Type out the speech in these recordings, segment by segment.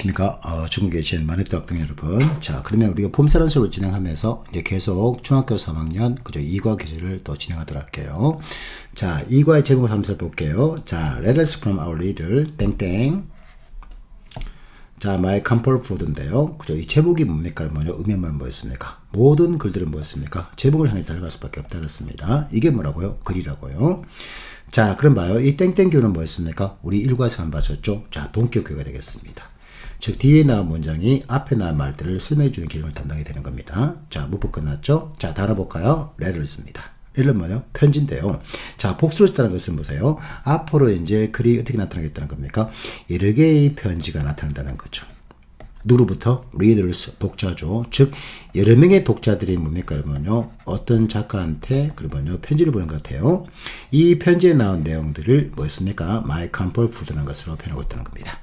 안녕하십니까. 중국에 계신 마네토 학생 여러분. 자, 그러면 우리가 폼사란 수업을 진행하면서 이제 계속 중학교 3학년 그죠 2과 교재를 또 진행하도록 할게요. 자, 2과의 제목을 한번 살펴볼게요. 자, letters from our reader 땡땡. 자, my comfort food인데요. 그죠? 이 제목이 뭡니까? 뭐냐? 의미만 뭐였습니까? 모든 글들은 뭐였습니까? 제목을 향해 달려갈 수밖에 없다 그랬습니다. 이게 뭐라고요? 글이라고요. 자, 그럼 봐요. 이 땡땡교는 뭐였습니까? 우리 1과에서 한번 봤었죠? 자, 동격교가 되겠습니다. 즉, 뒤에 나온 문장이 앞에 나온 말들을 설명해주는 기능을 담당이 되는 겁니다. 자, 문법 끝났죠? 자, 단어 볼까요? letters입니다. 이런 뭐요? 편지인데요. 자, 복수를 했다는 것은 보세요. 앞으로 이제 글이 어떻게 나타나겠다는 겁니까? 여러 개의 편지가 나타난다는 거죠. 누구부터? readers, 독자죠. 즉, 여러 명의 독자들이 뭡니까? 그러면요, 어떤 작가한테, 그러면요, 편지를 보낸 것 같아요. 이 편지에 나온 내용들을 뭐였습니까? my comfort food라는 것으로 표현하고 있다는 겁니다.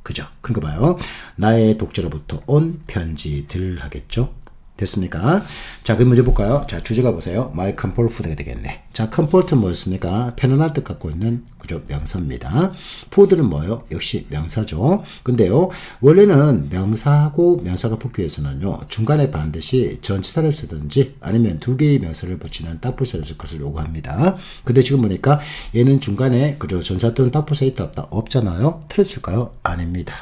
그죠? 그러니까 봐요. 나의 독자로부터 온 편지들 하겠죠? 됐습니까? 자, 그럼 문제 볼까요? 자, 주제가 보세요. My comfort food가 되겠네. 자, comfort는 뭐였습니까? 편안할 때 갖고 있는, 그죠? 명사입니다. food는 뭐예요? 역시 명사죠. 근데요, 원래는 명사하고 명사가 붙기 위해서는요, 중간에 반드시 전치사를 쓰든지 아니면 두 개의 명사를 붙이는 딱부사를 쓸 것을 요구합니다. 근데 지금 보니까 얘는 중간에, 그죠? 전사 또는 딱부사 있다 없다? 없잖아요? 틀렸을까요? 아닙니다.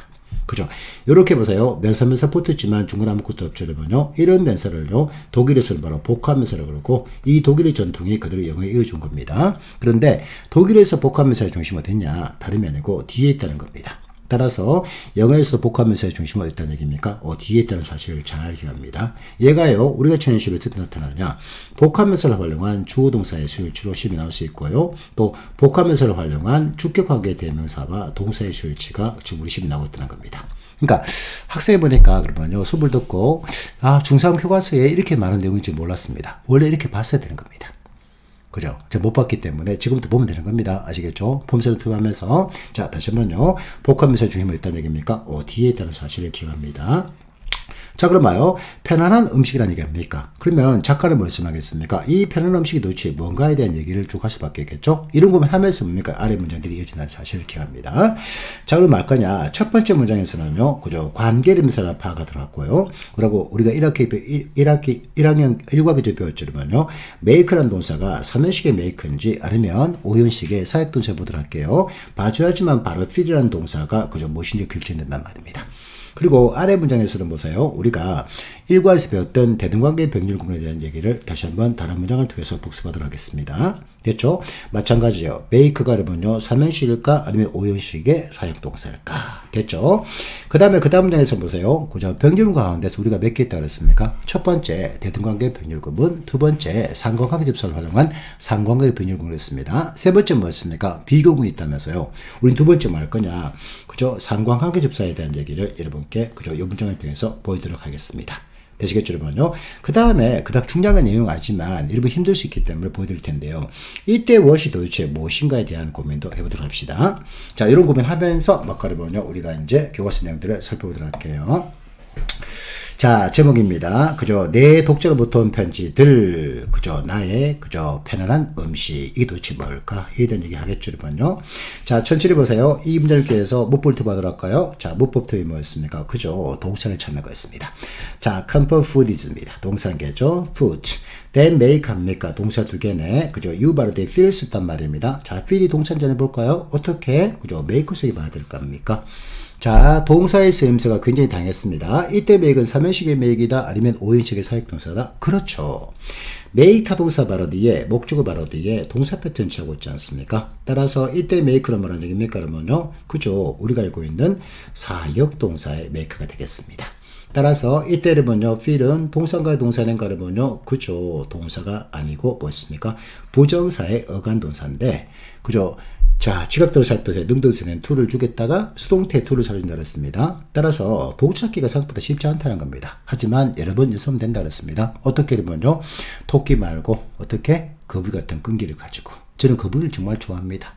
그죠? 요렇게 보세요. 명사 붙었지만 중간에 아무것도 없죠. 여러분요. 이런 명사를요, 독일에서는 바로 복합명사라고 그러고, 이 독일의 전통이 그대로 영어에 이어준 겁니다. 그런데 독일에서 복합명사의 중심은 어딨냐? 다름이 아니고 뒤에 있다는 겁니다. 따라서 영어에서 복합명사의 중심은 어디 있다는 얘기입니까? 뒤에 있다는 사실을 잘 기억합니다. 얘가요, 우리가 치는 식으로 어떻게 나타나냐? 복합명사를 활용한 주어동사의 수일치로 식이 나올 수 있고요. 또 복합명사를 활용한 주격관계 대명사와 동사의 수일치가 지금 우리 식이 나오고 있다는 겁니다. 그러니까 학생이 보니까 그러면요, 수업을 듣고 중3 교과서에 이렇게 많은 내용인지 몰랐습니다. 원래 이렇게 봤어야 되는 겁니다. 그죠? 제가 못 봤기 때문에 지금부터 보면 되는 겁니다. 아시겠죠? 폼세를 투하면서. 자, 다시 한번요. 복합명사의 중심은 있다는 얘기입니까? 뒤에 있다는 사실을 기억합니다. 자, 그럼 봐요. 편안한 음식이라는 얘기 아닙니까? 그러면 작가는 뭘 말씀하겠습니까? 이 편안한 음식이 도대체 뭔가에 대한 얘기를 쭉 할 수밖에 없겠죠? 이런 거면 하면서 뭡니까? 아래 문장들이 이어진다는 사실을 기억합니다. 자, 그럼 말 거냐? 첫 번째 문장에서는요, 그죠? 관계대명사라는 파가 들어갔고요. 그리고 우리가 1학년 1과 교재 배웠지만요, make라는 동사가 3연식의 make인지 아니면 5연식의 사역동사 보도록 할게요. 봐줘야지만 바로 feed라는 동사가 그죠? 무엇인지 결정된단 말입니다. 그리고 아래 문장에서는 보세요. 우리가 1과에서 배웠던 대등관계 병렬구문에 대한 얘기를 다시 한번 다른 문장을 통해서 복습하도록 하겠습니다. 됐죠? 마찬가지예요. make가 그러면요, 3연식일까 아니면 5연식의 사역동사일까? 됐죠? 그 다음 문장에서 보세요. 그죠? 병렬구문 가운데서 우리가 몇 개 있다고 그랬습니까? 첫 번째 대등관계 병렬구문, 두 번째 상관관계 접사를 활용한 상관관계 병렬구문을 했습니다. 세 번째 뭐였습니까? 비교구문이 있다면서요. 우린 두 번째 뭐 할 거냐? 그죠? 상관관계 접사에 대한 얘기를 여러분께 그죠? 이 문장을 통해서 보이도록 하겠습니다. 되시겠죠, 여러분요? 그 다음에 그닥 중요한 내용은 아니지만 여러분 힘들 수 있기 때문에 보여드릴 텐데요. 이때 무엇이 도대체 무엇인가에 대한 고민도 해보도록 합시다. 자, 이런 고민하면서 여러분요, 우리가 이제 교과서 내용들을 살펴보도록 할게요. 자, 제목입니다. 그죠? 내 독자로부터 온 편지들, 그죠? 나의, 그죠? 편안한 음식. 이게 도대체 뭘까? 이에 대한 얘기 하겠죠, 여러분요. 자, 천천히 보세요. 이 문제를 위해서 문법을 투하도록 할까요? 자, 문법 투이 뭐였습니까? 그죠? 동사를 찾는 거였습니다. 자, comfort food입니다. 동사계죠? food. then make 합니까? 동사 두 개네. 그죠? you 바로 돼 feel 썼단 말입니다. 자, feel이 동사인지 볼까요? 어떻게? 그죠? make 속에 봐야 될 겁니까? 자, 동사의 쓰임새가 굉장히 다양했습니다. 이때 make은 3연식의 make이다 아니면 5연식의 사역동사다? 그렇죠. make 동사 바로 뒤에 목적어 바로 뒤에 동사 패턴 취하고 있지 않습니까? 따라서 이때 make는 뭐라는 얘기입니까? 그러면요, 그죠? 우리가 알고 있는 사역동사의 make가 되겠습니다. 따라서 이때 여러분요, feel은 동사인가요, 동사인가요, 여러분요, 그죠? 동사가 아니고 뭐였습니까? 부정사의 어간동사인데, 그죠? 자, 지각도를 살펴서 능동사는 to를 주겠다가 수동태 to를 살려준다 그랬습니다. 따라서 도구찾기가 생각보다 쉽지 않다는 겁니다. 하지만 여러 번 연습하면 된다 그랬습니다. 어떻게 되면요, 토끼 말고 어떻게 거북이 같은 끈기를 가지고. 저는 거북이를 정말 좋아합니다.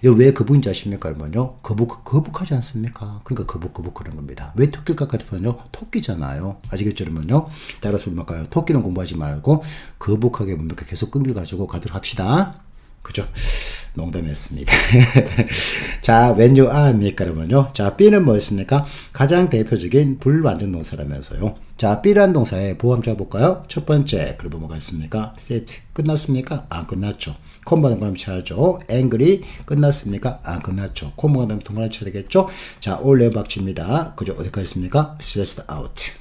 이거 왜 거북인지 아십니까? 그러면요, 거북하지 않습니까? 그러니까 거북 그런 겁니다. 왜 토끼일까? 그러면요, 토끼잖아요. 아시겠죠? 그러면요, 따라서 뭘까요? 토끼는 공부하지 말고 거북하게 뭡니까? 계속 끈기를 가지고 가도록 합시다. 그죠? 농담이었습니다. 자, when you are입니까, 여러분요? 자, be는 뭐였습니까? 가장 대표적인 불완전 동사라면서요. 자, be라는 동사의 보호 함수 볼까요? 첫 번째, 그리고 뭐가 있습니까? set. 끝났습니까? 안 끝났죠. 콤보가 동그라미 쳐야죠. angry. 끝났습니까? 안 끝났죠. 콤보가 동그라미 쳐야 되겠죠? 자, all 레박치입니다. 그죠? 어디까지 있습니까? stressed out.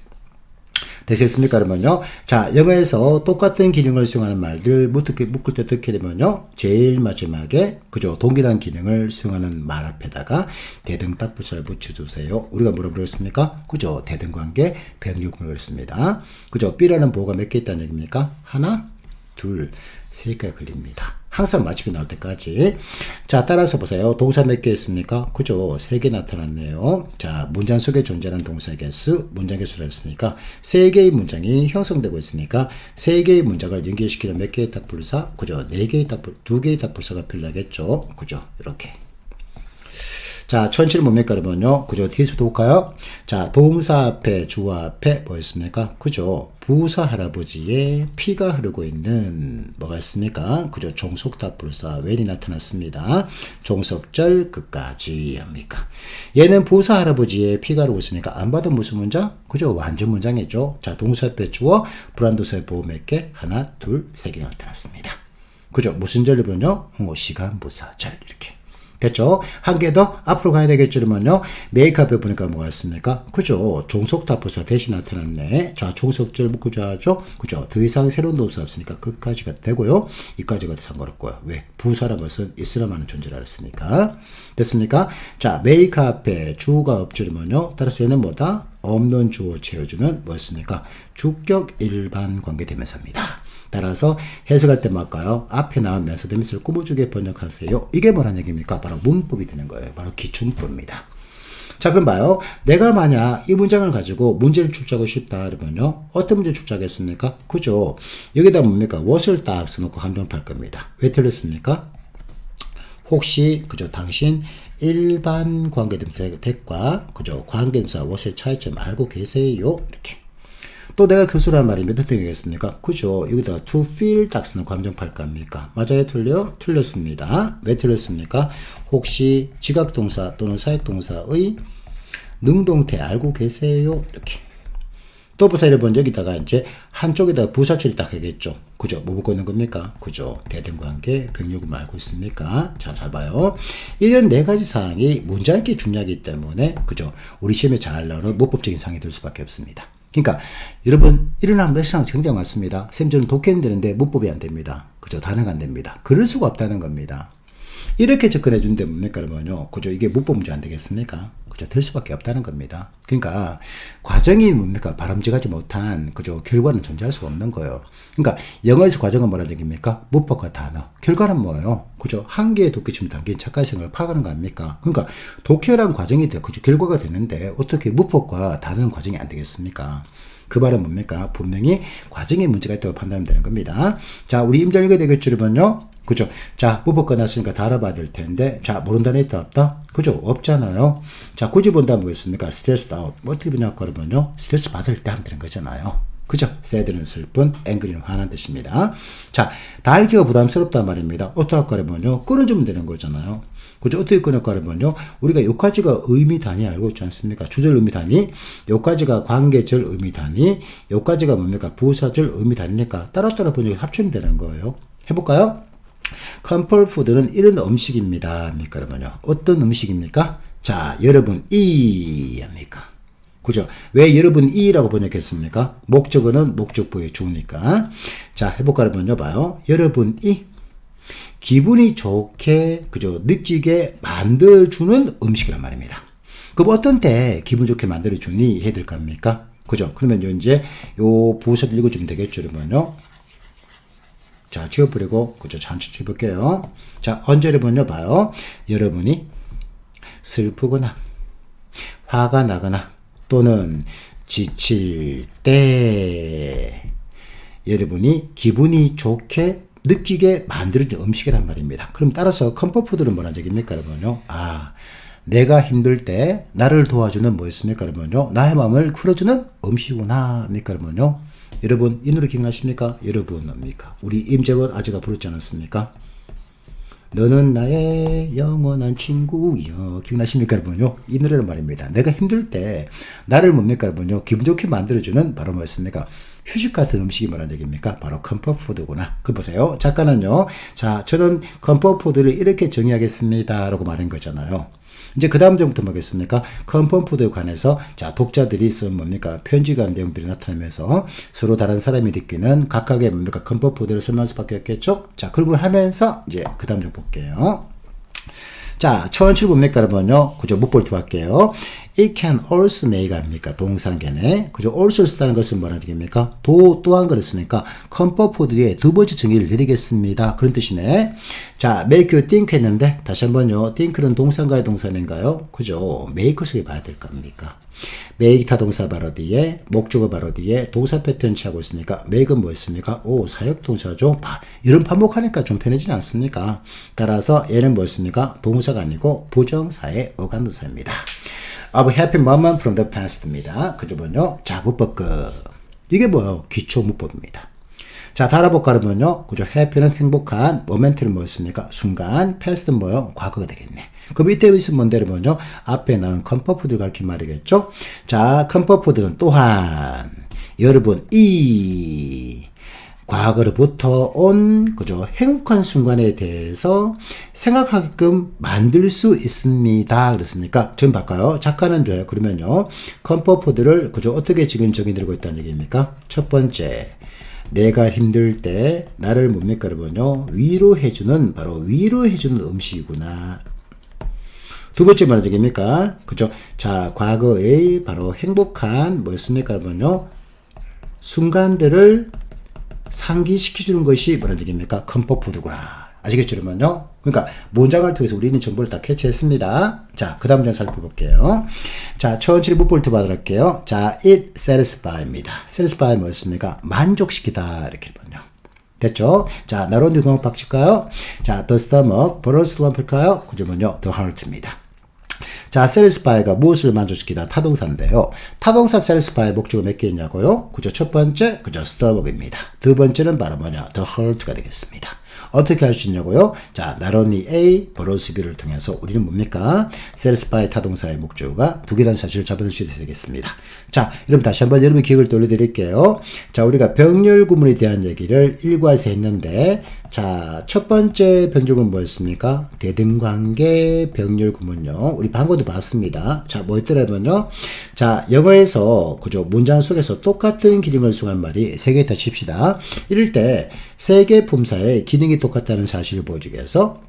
되셨습니까? 그러면요. 자, 영어에서 똑같은 기능을 수용하는 말들 묶을 때 어떻게 되면요. 제일 마지막에, 그죠? 동일한 기능을 수용하는 말 앞에다가 대등딱부사를 붙여주세요. 우리가 뭐라고 그랬습니까? 그죠? 대등관계 106으로 그랬습니다. 그죠? B라는 보호가 몇 개 있다는 얘기입니까? 하나, 둘, 세 개가 걸립니다. 항상 맞춤이 나올 때까지. 자, 따라서 보세요. 동사 몇 개 있습니까? 그죠? 3개 나타났네요. 자, 문장 속에 존재하는 동사의 개수, 문장 개수를 했으니까 3개의 문장이 형성되고 있으니까 3개의 문장을 연결시키는 몇 개의 탁불사? 그죠? 2개의 탁불사가 필요하겠죠? 그죠? 이렇게. 자, 천치는 뭡니까, 그러면요? 그죠? 뒤에서부터 볼까요? 자, 동사 앞에, 주어 앞에 뭐 있습니까? 그죠? 부사 할아버지의 피가 흐르고 있는 뭐가 있습니까? 그죠? 종속답불사 when이 나타났습니다. 종속절 끝까지 합니까? 얘는 부사 할아버지의 피가 흐르고 있으니까 안 받은 무슨 문장? 그죠? 완전 문장이죠. 자, 동사 앞에 주어, 불안도사의 보호 몇 개? 하나, 둘, 세 개가 나타났습니다. 그죠? 무슨 절이면요? 시간, 부사, 절 이렇게. 됐죠? 한 개 더 앞으로 가야 되겠죠? 그러면요. 메이크업에 보니까 뭐가 있습니까? 그죠? 종속답부사 대신 나타났네. 자, 종속절 묶어줘야죠? 그죠? 더 이상 새로운 동사 없으니까 끝까지가 되고요. 이까지가 상관없고요. 왜? 부사란 것은 있으라마는 존재라 했으니까. 됐습니까? 자, 메이크업에 주어가 없죠? 그러면요. 따라서 얘는 뭐다? 없는 주어 채워주는 뭐였습니까? 주격 일반 관계대명사입니다. 따라서 해석할 때 뭘까요? 앞에 나온 명사대명사를 꾸며주게 번역하세요. 이게 뭐란 얘기입니까? 바로 문법이 되는 거예요. 바로 기준법입니다. 자, 그럼 봐요. 내가 만약 이 문장을 가지고 문제를 출제하고 싶다 그러면요. 어떤 문제를 출제하겠습니까? 그죠? 여기다 뭡니까? what을 딱 써놓고 한정팔 겁니다. 왜 틀렸습니까? 혹시 그죠? 당신 일반 관계대명사의 대과 그죠? 관계대명사 what의 차이점 알고 계세요? 이렇게. 또 내가 교수란 말이 몇 어떻게 되겠습니까? 그죠? 여기다가 to feel 딱 쓰는 감정팔까입니까? 맞아요? 틀려? 틀렸습니다. 왜 틀렸습니까? 혹시 지각동사 또는 사역동사의 능동태 알고 계세요? 이렇게. 또 보세요, 여러분. 여기다가 이제 한쪽에다가 부사체를 딱 하겠죠. 그죠? 뭐 붙고 있는 겁니까? 그죠? 대등관계, 병력을 알고 있습니까? 자, 잘 봐요. 이런 네 가지 사항이 문장 읽기 중요하기 때문에, 그죠? 우리 시험에 잘 나오는 문법적인 사항이 될 수밖에 없습니다. 그러니까 여러분 일어나는 매상 굉장히 많습니다. 쌤 저는 독해는 되는데 문법이 안 됩니다. 그죠? 단어가 안 됩니다. 그럴 수가 없다는 겁니다. 이렇게 접근해 준데 뭡니까 그러면요. 그죠? 이게 문법 문제 안 되겠습니까? 그죠? 될 수밖에 없다는 겁니다. 그러니까 과정이 뭡니까? 바람직하지 못한 그죠? 결과는 존재할 수가 없는 거예요. 그러니까 영어에서 과정은 뭐라는 얘기입니까? 문법과 단어. 결과는 뭐예요? 그죠? 한 개의 독해춤 담긴 작가성을 파악하는 거 아닙니까? 그러니까 독해란 과정이 돼, 그죠? 결과가 되는데 어떻게 문법과 단어는 과정이 안 되겠습니까? 그 말은 뭡니까? 분명히 과정에 문제가 있다고 판단하면 되는 겁니다. 자, 우리 임자 읽어야 되겠죠, 여러분요? 그죠? 자, 문법 끝났으니까 다 알아봐야 될 텐데, 자, 모르는 단어 있다, 없다? 그죠? 없잖아요. 자, 굳이 본다면 뭐겠습니까? 스트레스 아웃. 뭐 어떻게 보냐, 그러면요? 스트레스 받을 때 하면 되는 거잖아요. 그죠? sad는 슬픈, angry는 화난 뜻입니다. 자, 달기가 부담스럽단 말입니다. 어떻게 할까, 그러면요? 끊어주면 되는 거잖아요. 그죠? 어떻게 끊을까, 그러면요? 우리가 요까지가 의미 단위 알고 있지 않습니까? 주절 의미 단위, 요까지가 관계절 의미 단위, 요까지가 뭡니까? 부사절 의미 단위니까 따로따로 번역이 합치면 되는 거예요. 해볼까요? 컴플 푸드는 이런 음식입니다. 합니까? 그러면요. 어떤 음식입니까? 자, 여러분, 합니까? 그죠? 왜 여러분 이라고 번역했습니까? 목적어는 목적부의 주니까. 자, 해볼까? 그러면요. 봐요. 여러분이 기분이 좋게, 그죠? 느끼게 만들어주는 음식이란 말입니다. 그럼 어떤 때 기분 좋게 만들어주니 해야 될 겁니까? 그죠? 그러면 이제 요 부사를 읽어주면 되겠죠? 그러면요. 자, 지워버리고, 그죠? 천천히 해볼게요. 자, 언제 여러분요, 봐요. 여러분이 슬프거나, 화가 나거나, 또는 지칠 때, 여러분이 기분이 좋게 느끼게 만들어진 음식이란 말입니다. 그럼 따라서 컴포트푸드는 뭐라는 얘기입니까, 여러분요? 아, 내가 힘들 때 나를 도와주는 뭐였습니까, 여러분요? 나의 마음을 풀어주는 음식이구나, 합니까, 여러분요? 여러분, 이 노래 기억나십니까? 여러분입니까? 우리 임재원 아재가 부르지 않았습니까? 너는 나의 영원한 친구여. 기억나십니까, 여러분요? 이 노래는 말입니다. 내가 힘들 때 나를 뭡니까, 여러분요? 기분 좋게 만들어주는 바로 뭐였습니까? 휴식 같은 음식이 뭐란 얘기입니까? 바로 컴포트푸드구나. 그 보세요. 작가는요. 자, 저는 컴포트푸드를 이렇게 정의하겠습니다. 라고 말한 거잖아요. 이제 그 다음 점부터 뭐겠습니까? 컴포트푸드에 관해서 자, 독자들이 쓴 뭡니까? 편지관 내용들이 나타나면서 서로 다른 사람이 느끼는 각각의 뭡니까? 컴포트푸드를 설명할 수밖에 없겠죠? 자, 그리고 하면서 이제 그 다음 점 볼게요. 자, 천칠 뭡니까, 여러분요? 그죠? 목볼트 할게요. It can also make 아닙니까? 동사계네. 그죠? also를 쓰다는 것은 뭐라 되겠습니까? 또한 그를 쓰니까 컴포트 뒤에 두 번째 정의를 내리겠습니다. 그런 뜻이네. 자, make you think 했는데, 다시 한번요. think는 동사인가요? 동사인가요? 그죠? make 속에 봐야 될 겁니까? make 타동사 바로 뒤에, 목적어 바로 뒤에, 동사 패턴 취하고 있으니까, make은 뭐였습니까? 오, 사역동사죠? 이런 반복하니까 좀 편해지지 않습니까? 따라서 얘는 뭐였습니까? 동사가 아니고 부정사의 어간동사입니다. of happy moment from the past입니다. 그죠, 보면요. 자, 문법 끝. 이게 뭐예요? 기초 문법입니다. 자, 달아볼까 그러면요. 그죠, happy는 행복한, moment는 뭐였습니까? 순간, past는 뭐예요? 과거가 되겠네. 그 밑에 있으면 뭔데 그러면요. 앞에 나온 컴포트를 가리킨 말이겠죠? 자, 컴포트는 또한, 여러분, 이, 과거로부터 온, 그죠, 행복한 순간에 대해서 생각하게끔 만들 수 있습니다. 그렇습니까? 지금 바꿔요. 작가는 줘요. 그러면요. 컴포트를, 그죠, 어떻게 지금 정의되고 있다는 얘기입니까? 첫 번째, 내가 힘들 때 나를 뭡니까, 여러분요? 위로해주는, 바로 위로해주는 음식이구나. 두 번째 뭐라는 얘기입니까? 그죠? 자, 과거의 바로 행복한, 뭐였습니까, 여러분요? 순간들을 상기시켜주는 것이 뭐라는 얘기입니까? 컴포트구나. 아시겠죠, 여러분요? 그러니까 문장을 통해서 우리는 정보를 다 캐치했습니다. 자, 그 다음 장 살펴볼게요. 자, 천천히 문법부터 받을게요. 자, it satisfy입니다. satisfy 뭐였습니까? 만족시키다. 이렇게 보면요. 됐죠? 자, 나론디 동학 박칠까요? 자, the stomach, 버러스 동학 볼까요? 그러면요, the heart입니다. 자, satisfy가 무엇을 만족시키다? 타동사인데요. 타동사 satisfy 목적어 몇 개 있냐고요? 그죠? 첫 번째, 그죠? stomach입니다. 두 번째는 바로 뭐냐? the heart가 되겠습니다. 어떻게 할 수 있냐고요? 자, not only A, 플러스 B를 통해서 우리는 뭡니까? satisfy 타동사의 목적어가 두 개라는 사실을 잡아낼 수 되겠습니다. 자, 그럼 다시 한번 여러분 기억을 돌려드릴게요. 자, 우리가 병렬 구문에 대한 얘기를 1과에서 했는데, 자, 첫 번째 병렬 구문 뭐였습니까? 대등관계 병렬 구문요. 우리 방금도 봤습니다. 자, 뭐였더라면요. 자, 영어에서, 그죠? 문장 속에서 똑같은 기능을 수행한 말이 세 개 다 칩시다. 이럴 때, 세 개 품사의 기능이 똑같다는 사실을 보여주기 위해서,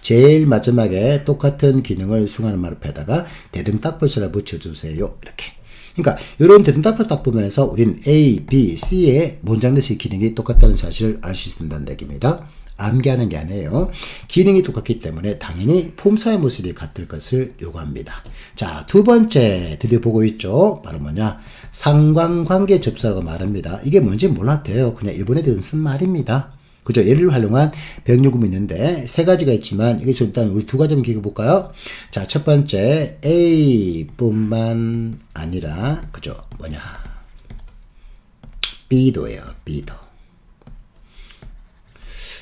제일 마지막에 똑같은 기능을 수행하는 말 앞에다가 대등딱벌서를 붙여주세요. 이렇게. 그러니까 이런 대등딱벌 딱 보면서 우린 A, B, C의 문장에서의 기능이 똑같다는 사실을 알 수 있다는 얘기입니다. 암기하는 게 아니에요. 기능이 똑같기 때문에 당연히 폼사의 모습이 같을 것을 요구합니다. 자, 두 번째 드디어 보고 있죠. 바로 뭐냐? 상관관계 접사라고 말합니다. 이게 뭔지 몰랐대요. 그냥 일본 애들은 쓴 말입니다. 그죠? 얘를 활용한 병렬구문이 있는데 세 가지가 있지만 여기서 일단 우리 두 가지 한번 기억해 볼까요? 자, 첫 번째 A뿐만 아니라 그죠? 뭐냐? B도예요. B도.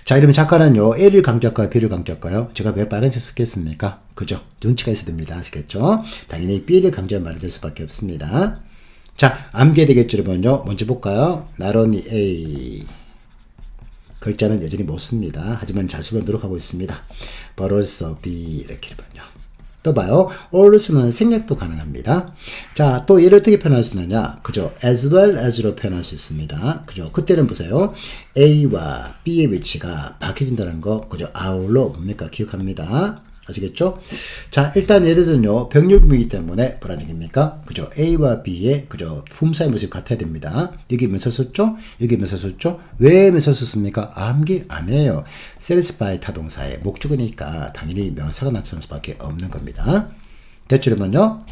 자, 이러면 작가는요, A를 강조할까요? B를 강조할까요? 제가 왜 빨간색 쓰겠습니까? 그죠? 눈치가 있어야 됩니다. 아시겠죠? 당연히 B를 강조한 말이 될 수밖에 없습니다. 자, 암기해야 되겠죠, 여러분요? 먼저 볼까요? not only A. 글자는 여전히 못 씁니다. 하지만 잘 쓰려고 노력하고 있습니다. but also B. 이렇게 해보죠. 또 봐요. also는 생략도 가능합니다. 자, 또 얘를 어떻게 표현할 수 있느냐? 그죠? as well as로 표현할 수 있습니다. 그죠? 그때는 보세요. A와 B의 위치가 바뀌어진다는 거, 그죠? 아울러 뭡니까? 기억합니다. 아시겠죠? 자, 일단 예를 들면요, 병렬구문이기 때문에 뭐라는 얘기입니까? 그죠? A와 B의, 그죠? 품사의 모습이 같아야 됩니다. 여기 면서 썼죠? 여기 면서 썼죠? 왜 면서 썼습니까? 암기 안 해요. satisfy 타동사의 목적어니까 당연히 명사가 나타날 수밖에 없는 겁니다. 됐죠, 그러면요?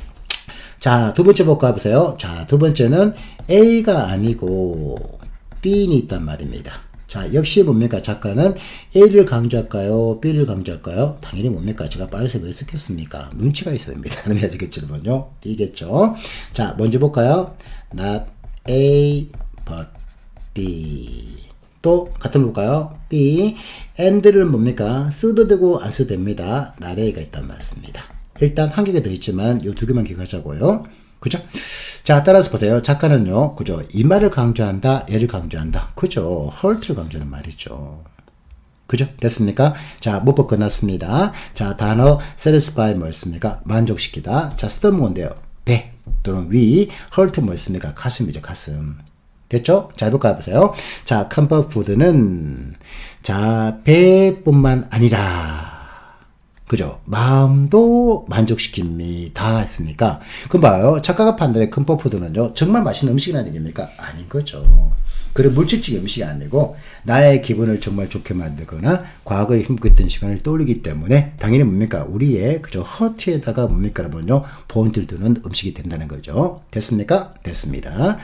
자, 두 번째 볼까 보세요. 자, 두 번째는 A가 아니고 B는 있단 말입니다. 자, 역시 뭡니까? 작가는 A를 강조할까요? B를 강조할까요? 당연히 뭡니까? 제가 빨간색 왜 썼겠습니까? 눈치가 있어야 됩니다. 그러면 아시겠죠, 여러분요? 이겠죠? 자, 먼저 볼까요? Not A, but B. 또 같은 거 볼까요? B. and는 뭡니까? 써도 되고 안 써도 됩니다. 나래가 있단 말씀입니다. 일단 한 개가 더 있지만 요 두 개만 기억하자고요. 그죠? 자, 따라서 보세요. 작가는요, 그죠? 이 말을 강조한다, 얘를 강조한다. 그죠? hurt를 강조하는 말이죠. 그죠? 됐습니까? 자, 문법 끝났습니다. 자, 단어 satisfy 뭐였습니까? 만족시키다. 자, 쓰던 뭔데요? 배 또는 위, hurt 뭐였습니까? 가슴이죠, 가슴. 됐죠? 자, 해볼까요? 보세요. 자, comfort food는 자, 배뿐만 아니라 그죠? 마음도 만족시킵니다. 했으니까. 그럼 봐요. 작가가 판단의 컴포푸드는요, 정말 맛있는 음식이라는 얘기입니까? 아닌 거죠. 그런 물질적인 음식이 아니고, 나의 기분을 정말 좋게 만들거나, 과거에 힘들었던 시간을 떠올리기 때문에, 당연히 뭡니까? 우리의, 그죠? 허트에다가 뭡니까? 여러분요, 포인트를 두는 음식이 된다는 거죠. 됐습니까? 됐습니다.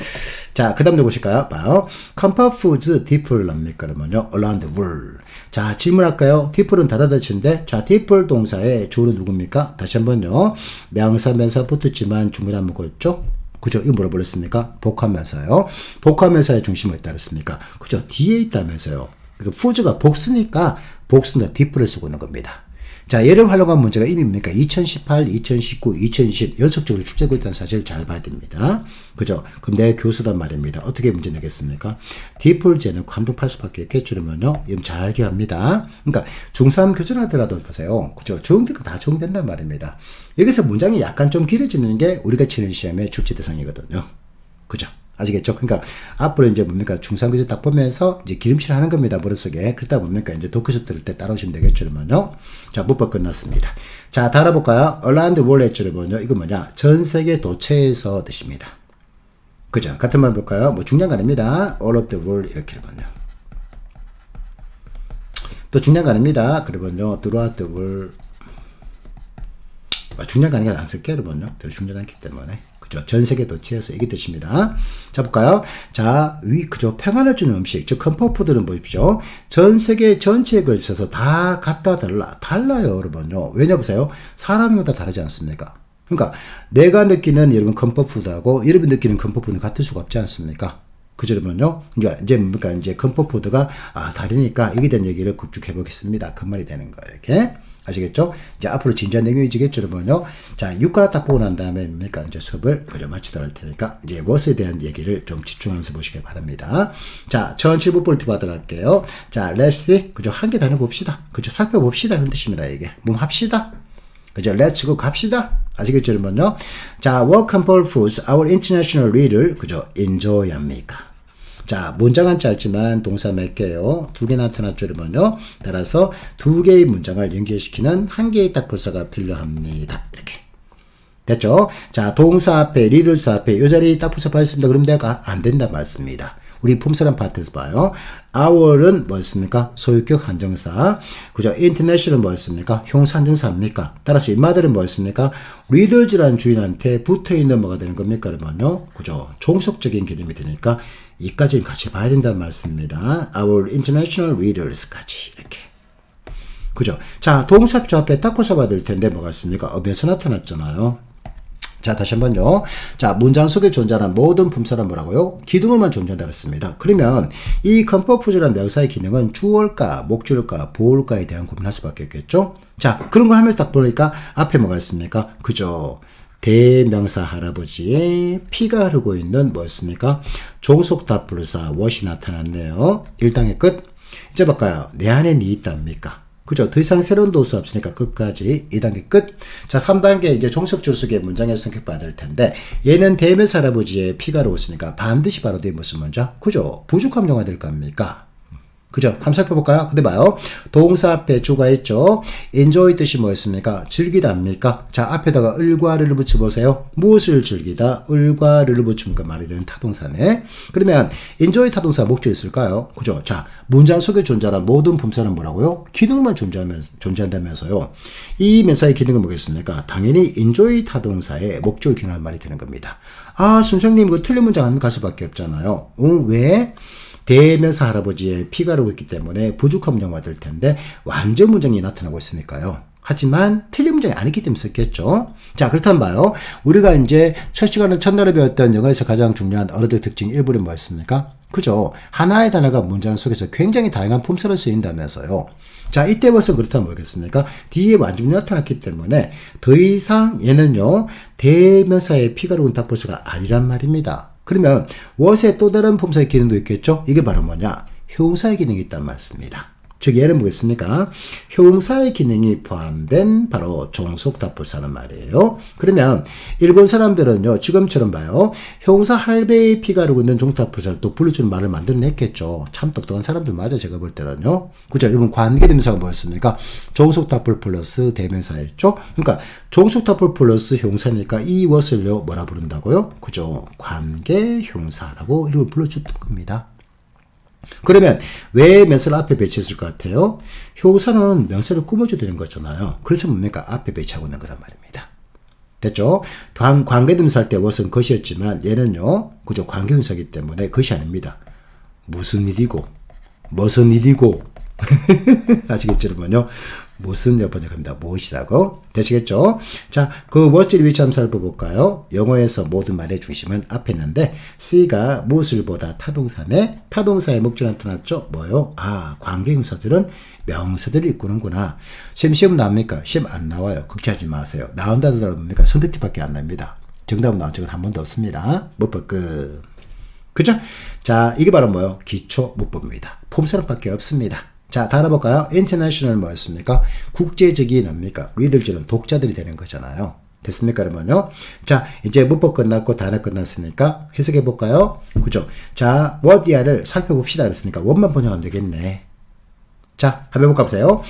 자, 그 다음 보실까요? 봐요. comfort foods differ 뭡니까? 여러분요, around the world. 자, 질문할까요? differ은 다다다치인데, 자, differ 동사의 주어는 누굽니까? 다시 한번요. 명사, 면사 붙었지만 중간에 안 묶었죠? 그죠? 이거 뭐라 불렀습니까? 복합명사요. 복합명사의 중심을 어디다 렸습니까? 그죠? 뒤에 있다면서요. 그러니까 푸즈가 복수니까 복수는 differ를 쓰고 있는 겁니다. 자, 얘를 활용한 문제가 이미 뭡니까? 2018, 2019, 2020 연속적으로 출제되고 있다는 사실을 잘 봐야 됩니다. 그죠? 그럼 내 교수단 말입니다. 어떻게 문제 내겠습니까? 디폴 제놓고 함축할 수밖에 없겠죠면요. 이건 잘 기억합니다. 그러니까 중3 교수를 하더라도 보세요. 그죠? 적용되고 다 적용된단 말입니다. 여기서 문장이 약간 좀 길어지는 게 우리가 치는 시험의 출제 대상이거든요. 그죠? 아시겠죠? 그러니까 앞으로 이제 뭡니까? 중3 교재 딱 보면서 이제 기름칠 하는 겁니다. 머릿속에. 그러다 뭡니까? 이제 독해서 들을 때 따라오시면 되겠죠, 여러분요. 자, 문법 끝났습니다. 자, 다 알아볼까요? around the world 했죠, 여러분요. 이거 뭐냐? 전 세계 도처에서 뜻입니다. 그죠? 같은 말 볼까요? 뭐 중요한 거 아닙니다. all of the world 이렇게 여러분요. 또 중요한 거 아닙니다. 그러면요. throughout the world. 중요한 거 아니니까 안 쓸게요, 여러분요. 별로 중요하지 않기 때문에. 그죠? 전 세계 도처에서 이게 뜻입니다. 자, 볼까요? 자, 그죠? 평안을 주는 음식. 즉, 컴포트들은 보십시오. 전 세계 전체에 걸쳐서 다 같다 달라요, 여러분요. 왜냐 보세요. 사람마다 다르지 않습니까? 그러니까, 내가 느끼는 여러분 컴포트하고 여러분 느끼는 컴포트는 같을 수가 없지 않습니까? 그죠, 여러분요? 그러니까, 이제 뭡니까? 이제 컴포트가, 다르니까 이게 된 얘기를 쭉 해보겠습니다. 그 말이 되는 거예요, 이렇게. 아시겠죠? 이제 앞으로 진지한 내용이지겠죠, 여러분요. 자, 6과 딱 보고 난 다음에 뭡니까? 이제 수업을 그저 마치도록 할 테니까, 이제 무엇에 대한 얘기를 좀 집중하면서 보시기 바랍니다. 자, 전체 문법을 하도록 할게요. 자, let's see. 그죠? 한 개 단어 봅시다. 그죠? 살펴봅시다. 이런 뜻입니다, 이게. 뭐 합시다. 그죠? let's go 갑시다. 아시겠죠, 여러분요? 자, what comfort foods our international reader, 그죠? enjoy 합니까? 자, 문장은 짧지만 동사 몇 개요? 두 개 나타났죠, 여러분요. 따라서 두 개의 문장을 연결시키는 한 개의 딱 불사가 필요합니다. 이렇게. 됐죠? 자, 동사 앞에, 리더스 앞에 이 자리에 딱 불사 빠졌습니다. 그럼 내가 안 된다 말씀입니다. 우리 폼사란 파트에서 봐요. our은 뭐였습니까? 소유격 한정사. 그죠? international은 뭐였습니까? 형사 한정사입니까? 따라서 인마들은 뭐였습니까? readers라는 주인한테 붙어있는 뭐가 되는 겁니까? 그러면요. 그죠? 종속적인 개념이 되니까 이까지는 같이 봐야 된다는 말씀입니다. Our international readers까지 이렇게. 그죠? 자, 동사표 앞에 딱 붙여 봐야 될 텐데 뭐가 있습니까? 어에서 나타났잖아요. 자, 다시 한번요. 자, 문장 속에 존재하는 모든 품사란 뭐라고요? 기둥어만 존재한다 그랬습니다. 그러면 이 컴포트라는 명사의 기능은 주어일까, 목줄일까, 보어일까에 대한 고민할 수밖에 없겠죠? 자, 그런 거 하면서 딱 보니까 앞에 뭐가 있습니까? 그죠? 대명사 할아버지의 피가 흐르고 있는 뭐였습니까? 종속답불사 what이 나타났네요. 1단계 끝. 이제 볼까요? 내 안에 니 있답니까? 그죠? 더 이상 새로운 도수 없으니까 끝까지 2단계 끝. 자, 3단계 이제 종속줄 속의 문장의 성격 받을 텐데 얘는 대명사 할아버지의 피가 흐르고 있으니까 반드시 바로 뒤에 무슨 문장? 그죠? 부족함 용화 될 겁니까? 그죠? 한번 살펴볼까요? 근데 봐요. 동사 앞에 주가 있죠? enjoy 뜻이 뭐였습니까? 즐기다입니까? 자, 앞에다가 을과 를 붙여보세요. 무엇을 즐기다? 을과 를 붙이니까 말이 되는 타동사네. 그러면 enjoy 타동사 목적이 있을까요? 그죠? 자, 문장 속에 존재하는 모든 품사는 뭐라고요? 기능만 존재한다면서요. 이 명사의 기능은 뭐겠습니까? 당연히 enjoy 타동사의 목적을 기능하는 말이 되는 겁니다. 아, 선생님, 이거 틀린 문장 안 갈 수밖에 없잖아요. 왜? 대명사 할아버지의 피가 흐르고 있기 때문에 부족함 용화 될 텐데 완전 문장이 나타나고 있으니까요. 하지만 틀린 문장이 아니기 때문에 썼겠죠. 자, 그렇다면 봐요. 우리가 이제 첫 시간에 첫날에 배웠던 영어에서 가장 중요한 언어적 특징 1부는 뭐였습니까? 그죠? 하나의 단어가 문장 속에서 굉장히 다양한 품새로 쓰인다면서요. 자, 이때 벌써 그렇다면 뭐겠습니까? 뒤에 완전히 나타났기 때문에 더 이상 얘는요, 대명사의 피가로운 답벌서가 아니란 말입니다. 그러면 what의 또 다른 품사의 기능도 있겠죠? 이게 바로 뭐냐? 형사의 기능이 있단 말씀입니다. 즉 얘는 뭐겠습니까? 형사의 기능이 포함된 바로 종속 답불사는 말이에요. 그러면 일본 사람들은요, 지금처럼 봐요. 형사 할배의 피가 흐르고 있는 종속 답불사를 또 불러주는 말을 만들어냈겠죠. 참 똑똑한 사람들 맞아, 제가 볼 때는요. 그죠? 여러분 관계대명사가 뭐였습니까? 종속 답불 플러스 대명사였죠. 그러니까 종속 답불 플러스 형사니까 이 what을요 뭐라 부른다고요? 그죠? 관계 형사라고 이름을 불러줬던 겁니다. 그러면 왜 명사를 앞에 배치했을 것 같아요? 형사는 명사를 꾸며줘야 되는 거잖아요. 그래서 뭡니까? 앞에 배치하고 있는 거란 말입니다. 됐죠? 관계대명사 할 때 what은 것이었지만 얘는요, 그죠? 관계형사이기 때문에 것이 아닙니다. 무슨 일이고, 무슨 일이고, 아시겠죠, 여러분요? 무슨 몇 번역합니다. 무엇이라고? 되시겠죠? 자, 그 what의 위치 한번 살펴볼까요? 영어에서 모든 말의 중심은 앞에 있는데 C가 무엇을 보다 타동사네. 타동사의 목적이 나타났죠? 뭐요? 아, 관계형사들은 명사들을 이끄는구나. 시험 나옵니까? 시험 안 나와요. 걱정하지 마세요. 나온다도 뭡니까? 선택지밖에 안 납니다. 정답은 나온 적은 한 번도 없습니다. 문법 끝. 그죠? 자, 이게 바로 뭐요? 기초 문법입니다. 폼사랑밖에 없습니다. 자, 다 알아볼까요? international 뭐였습니까? 국제적이 뭡니까? 리더들은 독자들이 되는 거잖아요. 됐습니까, 그러면요? 자, 이제 문법 끝났고 단어 끝났으니까 해석해볼까요? 그죠? 자, what이야를 살펴봅시다. 그랬으니까 what만 번역하면 되겠네. 자, 한번 해볼까 보세요.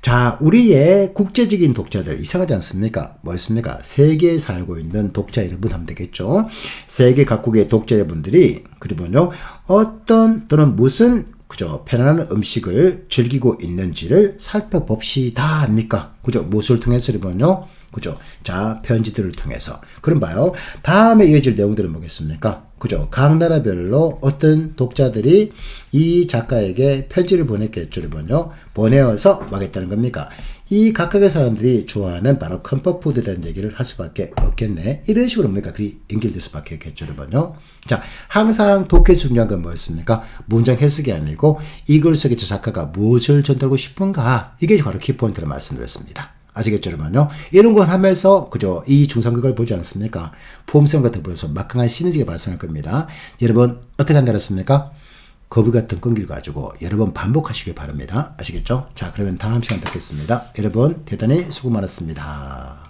자, 우리의 국제적인 독자들 이상하지 않습니까? 뭐였습니까? 세계에 살고 있는 독자 여러분 하면 되겠죠? 세계 각국의 독자 여러분들이 그러면요, 어떤 또는 무슨 그죠? 편안한 음식을 즐기고 있는지를 살펴봅시다. 합니까? 그죠? 무엇을 통해서는요? 그죠? 자, 편지들을 통해서. 그럼 봐요. 다음에 이어질 내용들은 뭐겠습니까? 그죠? 각 나라별로 어떤 독자들이 이 작가에게 편지를 보냈겠죠. 여러분요. 보내어서 하겠다는 겁니까? 이 각각의 사람들이 좋아하는 바로 컴포트푸드에 대한 얘기를 할 수밖에 없겠네. 이런 식으로 뭡니까? 그리 연결될 수밖에 없겠죠, 여러분요. 자, 항상 독해 중요한 건 뭐였습니까? 문장 해석이 아니고 이글 속에 저 작가가 무엇을 전달하고 싶은가? 이게 바로 키포인트를 말씀드렸습니다. 아시겠죠, 여러분요? 이런 걸 하면서 그죠? 이 중상극을 보지 않습니까? 포음성과 더불어서 막강한 시너지가 발생할 겁니다. 여러분 어떻게 한다 그랬습니까? 거북이 같은 끈기를 가지고 여러 번 반복하시길 바랍니다. 아시겠죠? 자, 그러면 다음 시간 뵙겠습니다. 여러분 대단히 수고 많았습니다.